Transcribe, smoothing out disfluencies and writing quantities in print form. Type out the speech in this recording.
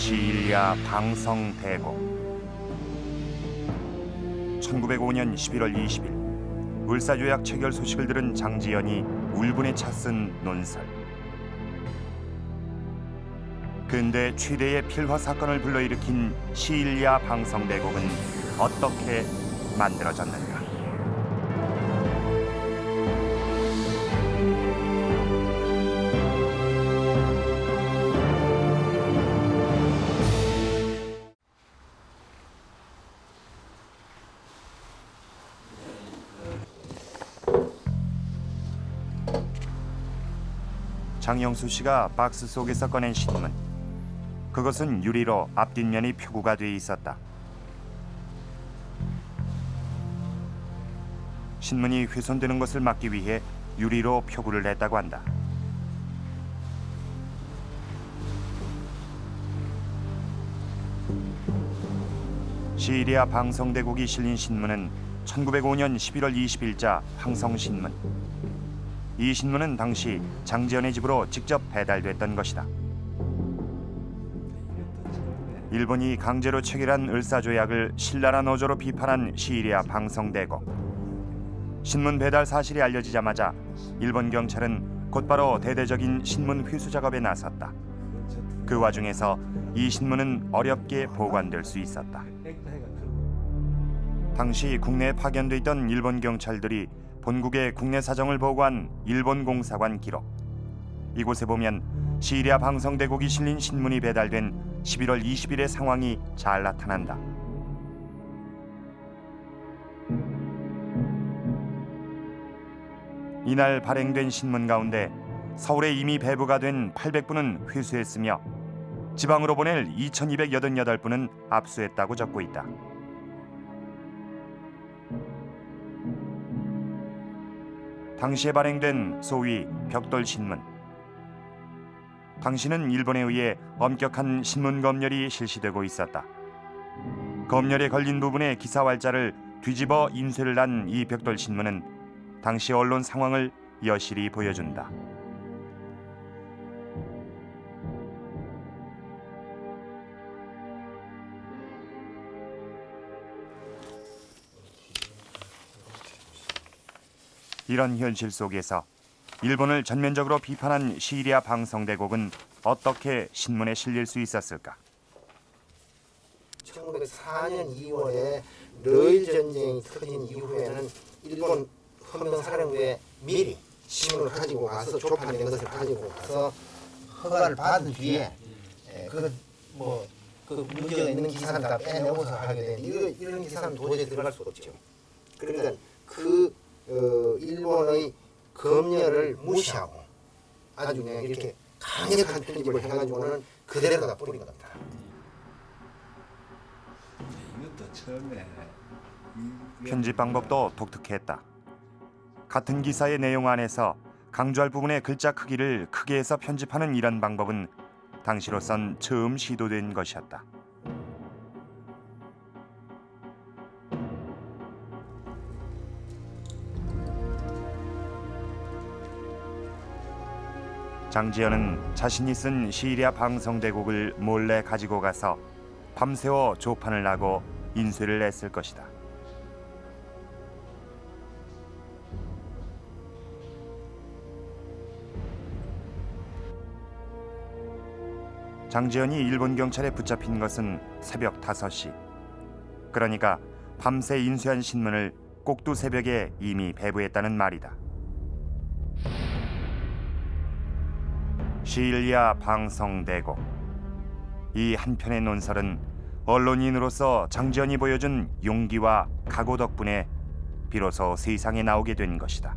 시일야 방성대곡. 1905년 11월 20일 을사조약 체결 소식을 들은 장지연이 울분에 차쓴 논설. 근대 최대의 필화 사건을 불러일으킨 시일야 방성대곡은 어떻게 만들어졌는가? 장영수 씨가 박스 속에서 꺼낸 신문. 그것은 유리로 앞뒷면이 표구가 돼 있었다. 신문이 훼손되는 것을 막기 위해 유리로 표구를 냈다고 한다. 시일야 방성대곡이 실린 신문은 1905년 11월 20일자 황성신문. 이 신문은 당시 장지연의 집으로 직접 배달됐던 것이다. 일본이 강제로 체결한 을사조약을 신랄한 어조로 비판한 시일야 방성대곡. 신문 배달 사실이 알려지자마자 일본 경찰은 곧바로 대대적인 신문 회수 작업에 나섰다. 그 와중에서 이 신문은 어렵게 보관될 수 있었다. 당시 국내에 파견돼 있던 일본 경찰들이 본국의 국내 사정을 보고한 일본 공사관 기록. 이곳에 보면 시일야 방성대곡이 실린 신문이 배달된 11월 20일의 상황이 잘 나타난다. 이날 발행된 신문 가운데 서울에 이미 배부가 된 800부는 회수했으며 지방으로 보낼 2288부는 압수했다고 적고 있다. 당시에 발행된 소위 벽돌신문. 당시는 일본에 의해 엄격한 신문 검열이 실시되고 있었다. 검열에 걸린 부분의 기사왈자를 뒤집어 인쇄를 한 이 벽돌신문은 당시 언론 상황을 여실히 보여준다. 이런 현실 속에서 일본을 전면적으로 비판한 시일야 방성대곡은 어떻게 신문에 실릴 수 있었을까? 1904년 2월에 러일 전쟁이 터진 이후에는 일본 헌병사령부에 미리 신문을 가지고 가서 조판된 것을 가지고 가서 허가를 받은 뒤에 그 문제가 있는 기사는 다 빼내고서 하게 된 이런 기사는 도저히 들어갈 수 없죠. 그러니까 일본의 검열을 무시하고 아주 그냥 이렇게 강력한 편집을 해가지고는 그대로 다 뿌린 겁니다. 이것도 처음에 편집 방법도 독특했다. 같은 기사의 내용 안에서 강조할 부분의 글자 크기를 크게 해서 편집하는 이런 방법은 당시로선 처음 시도된 것이었다. 장지연은 자신이 쓴 시일야 방성대곡을 몰래 가지고 가서 밤새워 조판을 하고 인쇄를 했을 것이다. 장지연이 일본 경찰에 붙잡힌 것은 새벽 5시. 그러니까 밤새 인쇄한 신문을 꼭두 새벽에 이미 배부했다는 말이다. 시일야 방성대곡. 이 한편의 논설은 언론인으로서 장지연이 보여준 용기와 각오 덕분에 비로소 세상에 나오게 된 것이다.